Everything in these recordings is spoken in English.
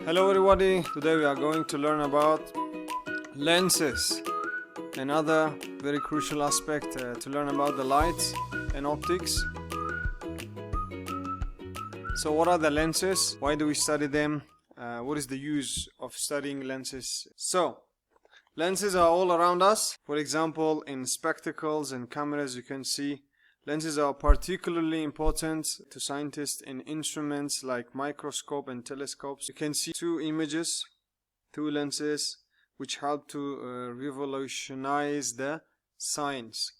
Hello everybody, today we are going to learn about lenses, another very crucial aspect to learn about the lights and optics. So what are the lenses? Why do we study them? What is the use of studying lenses? So lenses are all around us. For example, in spectacles and cameras you can see lenses are particularly important to scientists in instruments like microscope and telescopes. You can see two images, two lenses, which help to revolutionize the science.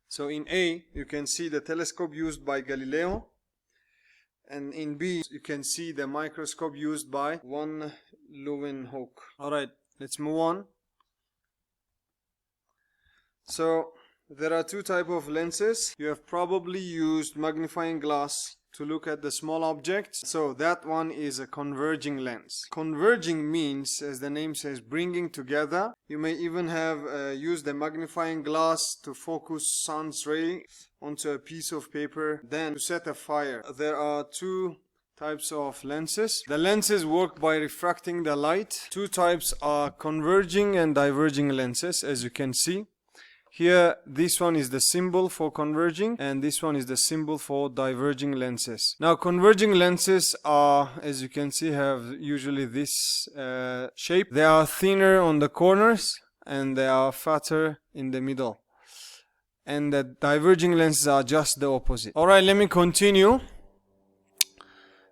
So in A, you can see the telescope used by Galileo, and in B, you can see the microscope used by von Leeuwenhoek. Alright, let's move on. So there are two types of lenses. You have probably used magnifying glass to look at the small objects. So that one is a converging lens. Converging means, as the name says, bringing together. You may even have used a magnifying glass to focus sun's ray onto a piece of paper, then to set a fire. There are two types of lenses. The lenses work by refracting the light. Two types are converging and diverging lenses, as you can see. Here, this one is the symbol for converging and this one is the symbol for diverging lenses. Now, converging lenses are, as you can see, have usually this shape. They are thinner on the corners and they are fatter in the middle. And the diverging lenses are just the opposite. Alright, let me continue.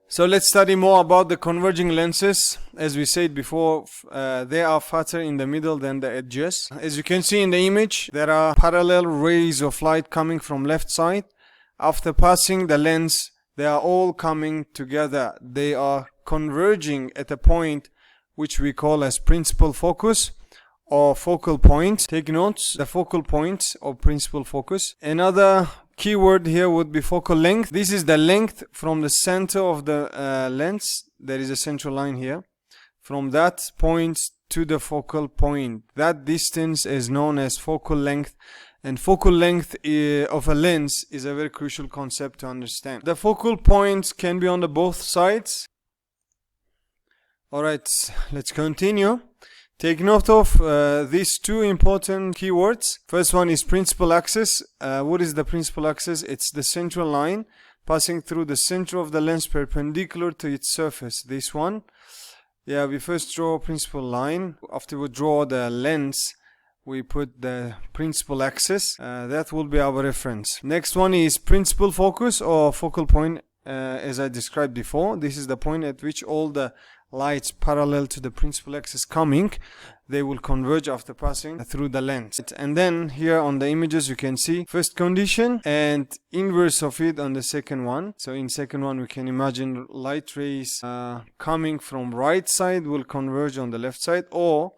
So let's study more about the converging lenses. As we said before, they are fatter in the middle than the edges. As you can see in the image, there are parallel rays of light coming from left side. After passing the lens, they are all coming together. They are converging at a point which we call as principal focus or focal point. Take notes, the focal point or principal focus. Another keyword here would be focal length. This is the length from the center of the lens. There is a central line here. From that point to the focal point. That distance is known as focal length. And focal length of a lens is a very crucial concept to understand. The focal points can be on the both sides. Alright, let's continue. Take note of these two important keywords. First one is principal axis. What is the principal axis? It's the central line passing through the center of the lens perpendicular to its surface. This one. Yeah, we first draw principal line. After we draw the lens, we put the principal axis. That will be our reference. Next one is principal focus or focal point, as I described before. This is the point at which all the lights parallel to the principal axis coming, they will converge after passing through the lens. And then here on the images you can see first condition and inverse of it on the second one. So in second one we can imagine light rays coming from right side will converge on the left side, or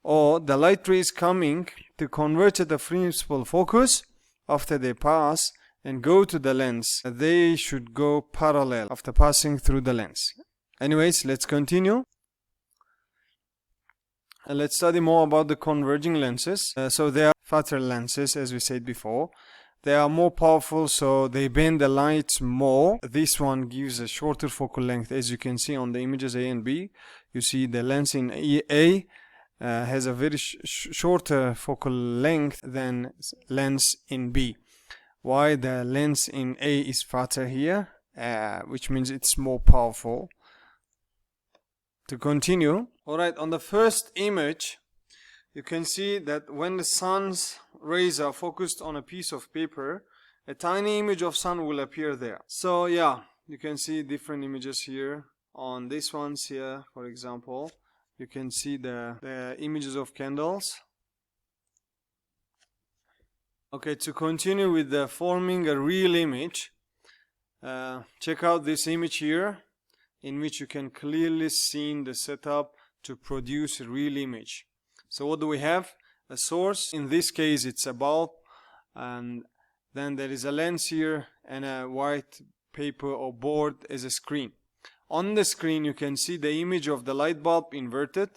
the light rays coming to converge at the principal focus after they pass and go to the lens. They should go parallel after passing through the lens. Anyways, let's continue. And let's study more about the converging lenses. So they are fatter lenses, as we said before. They are more powerful, so they bend the light more. This one gives a shorter focal length. As you can see on the images A and B, you see the lens in A has a very shorter focal length than lens in B. Why? The lens in A is fatter here, which means it's more powerful. To continue, alright, on the first image you can see that when the sun's rays are focused on a piece of paper, a tiny image of sun will appear there. So yeah, you can see different images here. On this ones here, for example, you can see the images of candles. Okay, to continue with the forming a real image, check out this image here, in which you can clearly see the setup to produce a real image. So what do we have? A source. In this case it's a bulb, and then there is a lens here and a white paper or board as a screen. On the screen you can see the image of the light bulb inverted.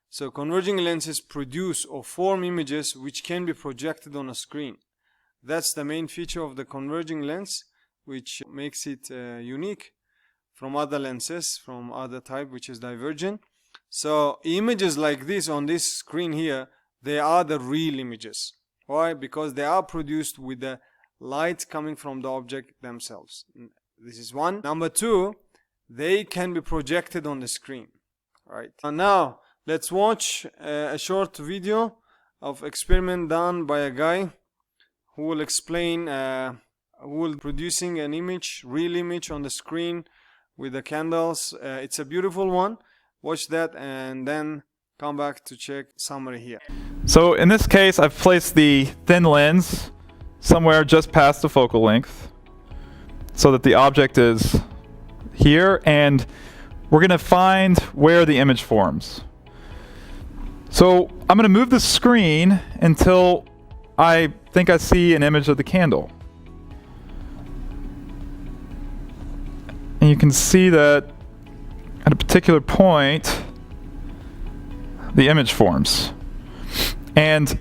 So converging lenses produce or form images which can be projected on a screen. That's the main feature of the converging lens, which makes it unique from other lenses, from other type, which is divergent. So images like this on this screen here, they are the real images. Why? Because they are produced with the light coming from the object themselves. This is one. Number two, they can be projected on the screen. Right. Now let's watch a short video of experiment done by a guy who will explain, who will producing an image, real image on the screen with the candles. It's a beautiful one. Watch that and then come back to check summary here. So in this case, I've placed the thin lens somewhere just past the focal length so that the object is here, and we're going to find where the image forms. So I'm going to move the screen until I think I see an image of the candle. And you can see that at a particular point, the image forms. And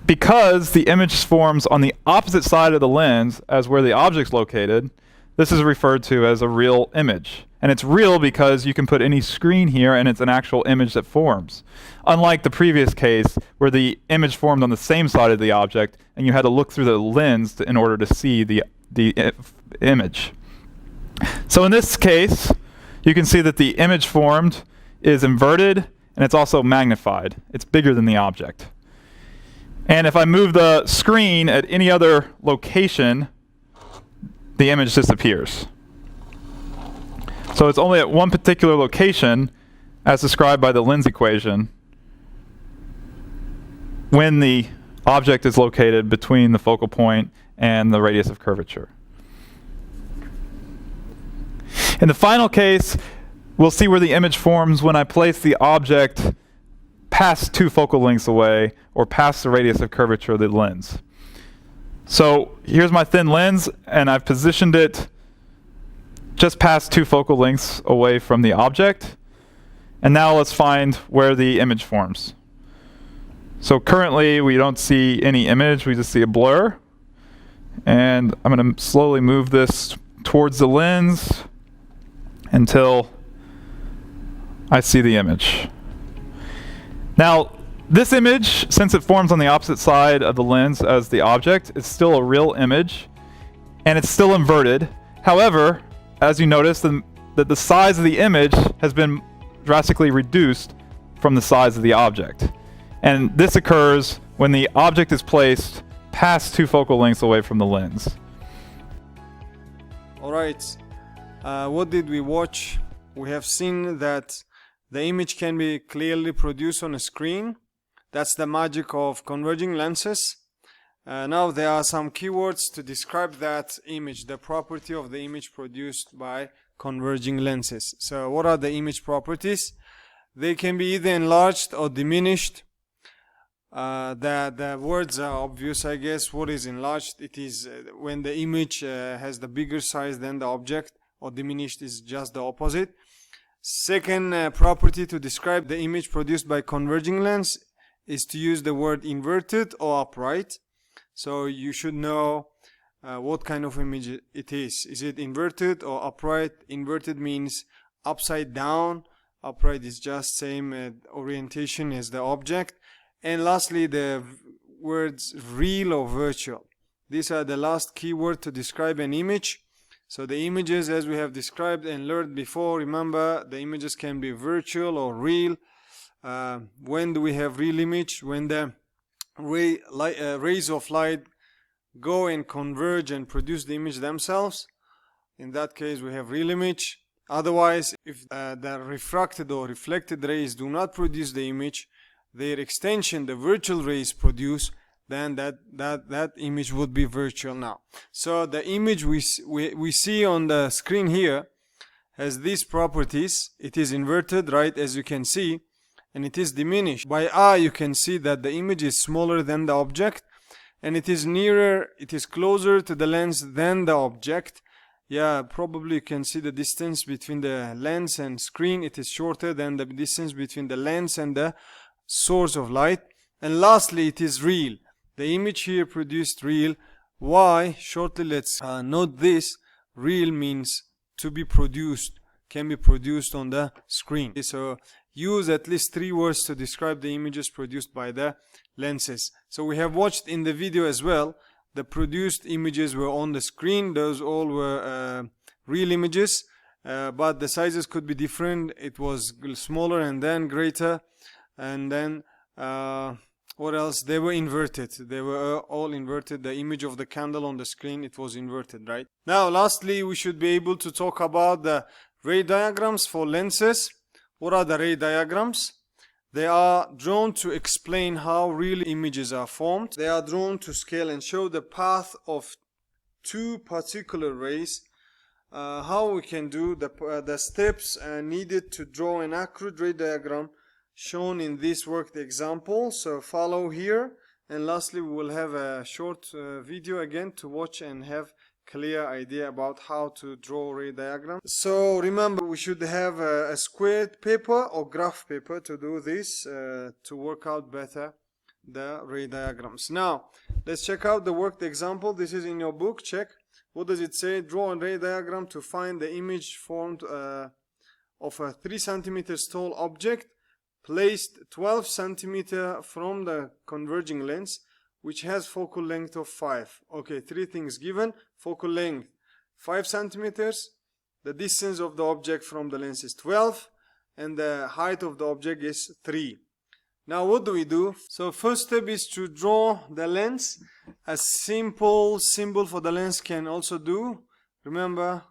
because the image forms on the opposite side of the lens as where the object's located, this is referred to as a real image. And it's real because you can put any screen here and it's an actual image that forms. Unlike the previous case where the image formed on the same side of the object and you had to look through the lens in order to see the image. So in this case, you can see that the image formed is inverted and it's also magnified. It's bigger than the object. And if I move the screen at any other location, the image disappears. So it's only at one particular location, as described by the lens equation, when the object is located between the focal point and the radius of curvature. In the final case, we'll see where the image forms when I place the object past 2 focal lengths away or past the radius of curvature of the lens. So here's my thin lens, and I've positioned it just past 2 focal lengths away from the object. And now let's find where the image forms. So currently we don't see any image, we just see a blur. And I'm going to slowly move this towards the lens until I see the image. Now, this image, since it forms on the opposite side of the lens as the object, is still a real image, and it's still inverted. However, as you notice, that the size of the image has been drastically reduced from the size of the object. And this occurs when the object is placed past 2 focal lengths away from the lens. Alright, what did we watch? We have seen that the image can be clearly produced on a screen. That's the magic of converging lenses. Now there are some keywords to describe that image, the property of the image produced by converging lenses. So what are the image properties? They can be either enlarged or diminished. The words are obvious, I guess. What is enlarged? It is when the image has the bigger size than the object, or diminished is just the opposite. Second property to describe the image produced by converging lens is to use the word inverted or upright. So you should know what kind of image it is. Is it inverted or upright? Inverted means upside down. Upright is just same orientation as the object. And lastly, the words real or virtual. These are the last keyword to describe an image. So the images, as we have described and learned before, remember the images can be virtual or real. When do we have real image? When the rays of light go and converge and produce the image themselves. In that case, we have real image. Otherwise, if the refracted or reflected rays do not produce the image, their extension, the virtual rays, produce, then that image would be virtual now. So the image we see on the screen here has these properties. It is inverted, right, as you can see, and it is diminished. By eye you can see that the image is smaller than the object, and it is closer to the lens than the object. Yeah, probably you can see the distance between the lens and screen. It is shorter than the distance between the lens and the source of light. And lastly, it is real. The image here produced real. Why? Shortly let's note this. Real means to be produced. can be produced on the screen. So use at least 3 words to describe the images produced by the lenses. So we have watched in the video as well, the produced images were on the screen. Those all were real images, but the sizes could be different. It was smaller and then greater, and then what else? They were inverted. They were all inverted. The image of the candle on the screen, it was inverted, right? Now, lastly, we should be able to talk about the ray diagrams for lenses. What are the ray diagrams? They are drawn to explain how real images are formed. They are drawn to scale and show the path of 2 particular rays. How we can do the steps needed to draw an accurate ray diagram shown in this worked example. So follow here, and lastly we will have a short video again to watch and have clear idea about how to draw ray diagram. So remember, we should have a squared paper or graph paper to do this, to work out better the ray diagrams. Now let's check out the worked example. This is in your book. Check. What does it say? Draw a ray diagram to find the image formed of a 3 centimeters tall object placed 12 centimeters from the converging lens, which has focal length of 5. Okay, 3 things given. Focal length 5 centimeters, the distance of the object from the lens is 12, and the height of the object is 3. Now what do we do? So first step is to draw the lens. A simple symbol for the lens can also do. Remember,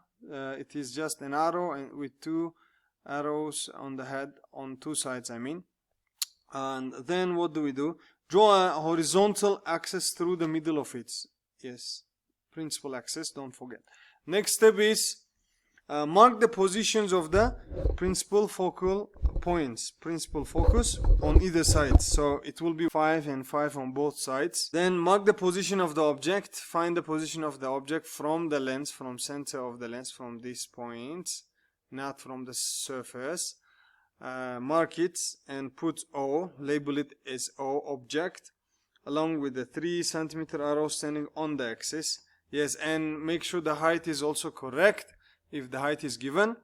it is just an arrow and with 2 arrows on the head, on 2 sides I mean. And then what do we do? Draw a horizontal axis through the middle of it. Yes, principal axis, don't forget. Next step is mark the positions of the principal focal points, principal focus on either side. So it will be 5 and 5 on both sides. Then mark the position of the object. Find the position of the object from the lens, from center of the lens, from this point, not from the surface. Mark it and put O, label it as O object, along with the 3 centimeter arrow standing on the axis. Yes, and make sure the height is also correct if the height is given.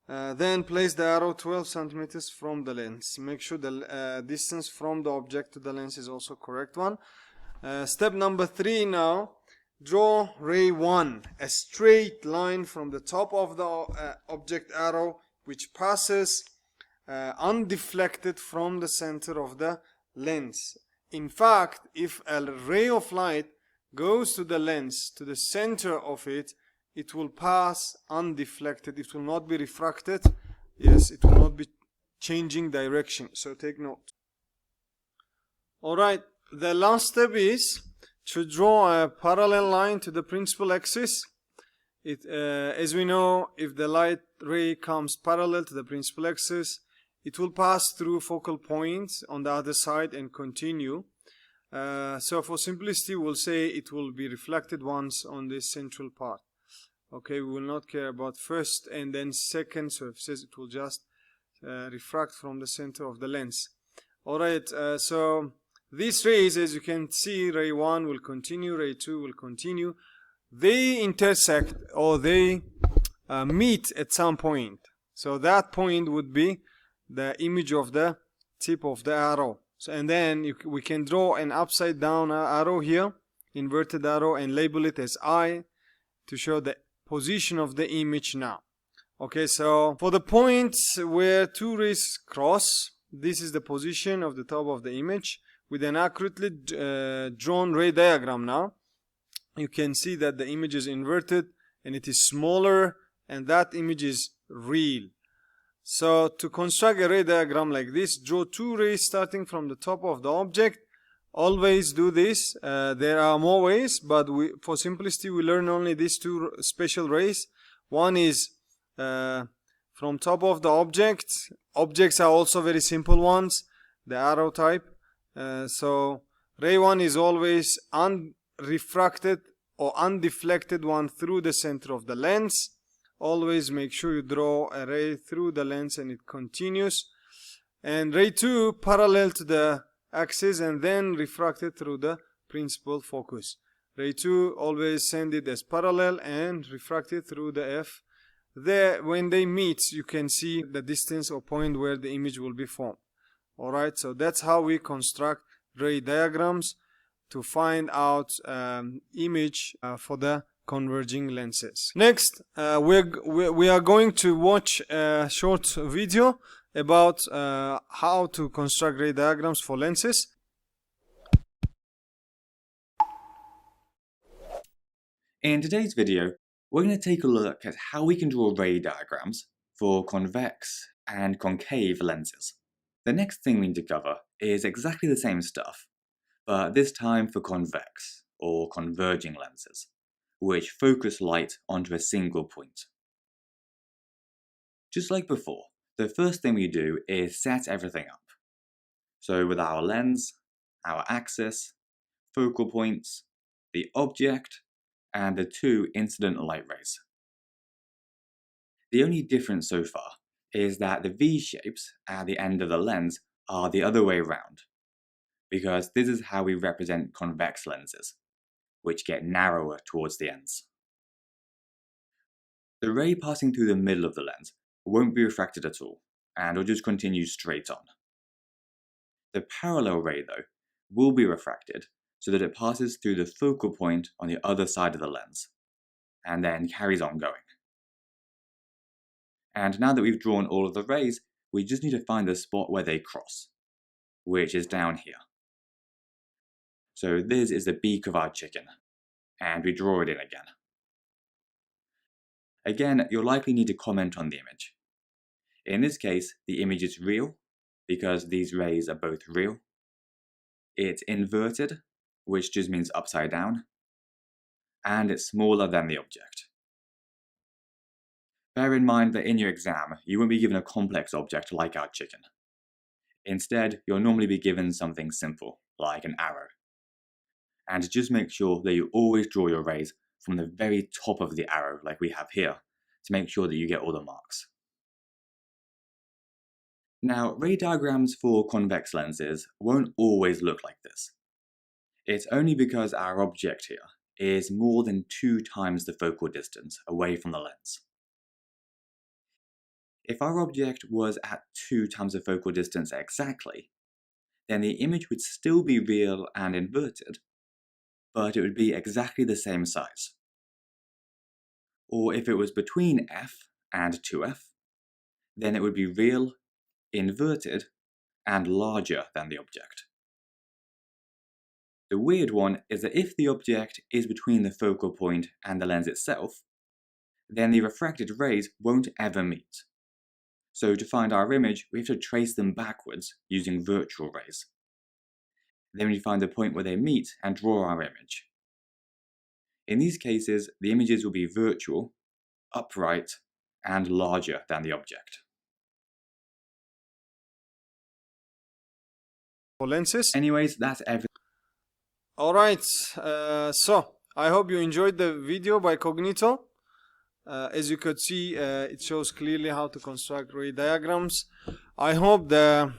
Then place the arrow 12 centimeters from the lens. Make sure the distance from the object to the lens is also correct one. Step number 3 now. Draw ray 1, a straight line from the top of the object arrow which passes undeflected from the center of the lens. In fact, if a ray of light goes to the lens, to the center of it, it will pass undeflected. It will not be refracted. Yes, it will not be changing direction. So take note. Alright, the last step is to draw a parallel line to the principal axis. As we know, if the light ray comes parallel to the principal axis, it will pass through focal points on the other side and continue. So for simplicity, we'll say it will be reflected once on this central part. Okay, we will not care about first and then second surfaces. It will just refract from the center of the lens. Alright, so these rays, as you can see, ray 1 will continue, ray 2 will continue. They intersect, or they meet at some point. So that point would be the image of the tip of the arrow. So, and then we can draw an upside down arrow here, inverted arrow, and label it as I to show the position of the image now. Okay, so for the points where 2 rays cross, this is the position of the top of the image with an accurately drawn ray diagram. Now you can see that the image is inverted and it is smaller, and that image is real. So to construct a ray diagram like this, draw 2 rays starting from the top of the object. Always do this. There are more ways, but for simplicity we learn only these 2 special rays. One is from top of the object. Objects are also very simple ones, the arrow type. So ray 1 is always unrefracted or undeflected one through the center of the lens. Always make sure you draw a ray through the lens and it continues. And ray 2 parallel to the axis and then refracted through the principal focus. Ray 2 always send it as parallel and refracted through the F. there, when they meet, you can see the distance or point where the image will be formed. Alright, so that's how we construct ray diagrams to find out image for the converging lenses. Next, we are going to watch a short video about how to construct ray diagrams for lenses. In today's video, we're going to take a look at how we can draw ray diagrams for convex and concave lenses. The next thing we need to cover is exactly the same stuff, but this time for convex or converging lenses, which focus light onto a single point. Just like before, the first thing we do is set everything up. So with our lens, our axis, focal points, the object, and the two incident light rays. The only difference so far is that the V-shapes at the end of the lens are the other way around, because this is how we represent convex lenses, which get narrower towards the ends. The ray passing through the middle of the lens won't be refracted at all, and will just continue straight on. The parallel ray, though, will be refracted so that it passes through the focal point on the other side of the lens, and then carries on going. And now that we've drawn all of the rays, we just need to find the spot where they cross, which is down here. So this is the beak of our chicken, and we draw it in again. Again, you'll likely need to comment on the image. In this case, the image is real, because these rays are both real. It's inverted, which just means upside down, and it's smaller than the object. Bear in mind that in your exam, you won't be given a complex object like our chicken. Instead, you'll normally be given something simple, like an arrow. And just make sure that you always draw your rays from the very top of the arrow, like we have here, to make sure that you get all the marks. Now, ray diagrams for convex lenses won't always look like this. It's only because our object here is more than 2 times the focal distance away from the lens. If our object was at 2 times the focal distance exactly, then the image would still be real and inverted, but it would be exactly the same size. Or if it was between f and 2f, then it would be real, inverted, and larger than the object. The weird one is that if the object is between the focal point and the lens itself, then the refracted rays won't ever meet. So to find our image, we have to trace them backwards using virtual rays. Then we find the point where they meet and draw our image. In these cases, the images will be virtual, upright, and larger than the object. For lenses. Anyways, that's everything. Alright, so I hope you enjoyed the video by Cognito. As you could see, it shows clearly how to construct ray diagrams. I hope the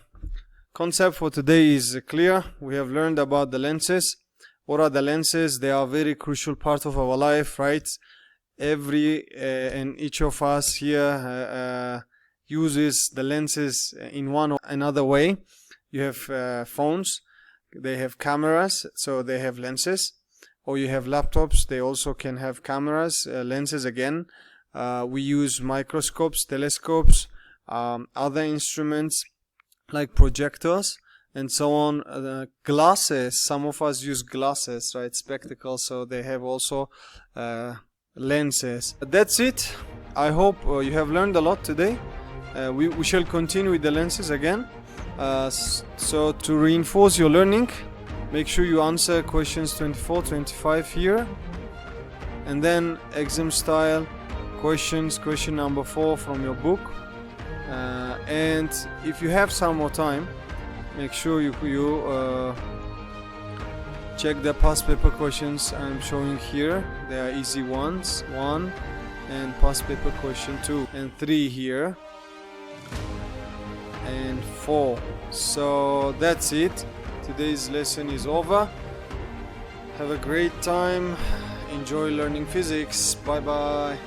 concept for today is clear. We have learned about the lenses. What are the lenses? They are a very crucial part of our life, right? Every and each of us here uses the lenses in one or another way. You have phones. They have cameras, so they have lenses. Or you have laptops, they also can have cameras, lenses again. We use microscopes, telescopes, other instruments like projectors and so on. Glasses, some of us use glasses, right, spectacles, so they have also lenses. That's it. I hope you have learned a lot today. We shall continue with the lenses again. So to reinforce your learning, make sure you answer questions 24, 25 here, and then exam style questions, question number 4 from your book. And if you have some more time, make sure you check the past paper questions I'm showing here. They are easy ones, 1, and past paper question 2 and 3 here, and 4. So that's it. Today's lesson is over. Have a great time. Enjoy learning physics. Bye bye.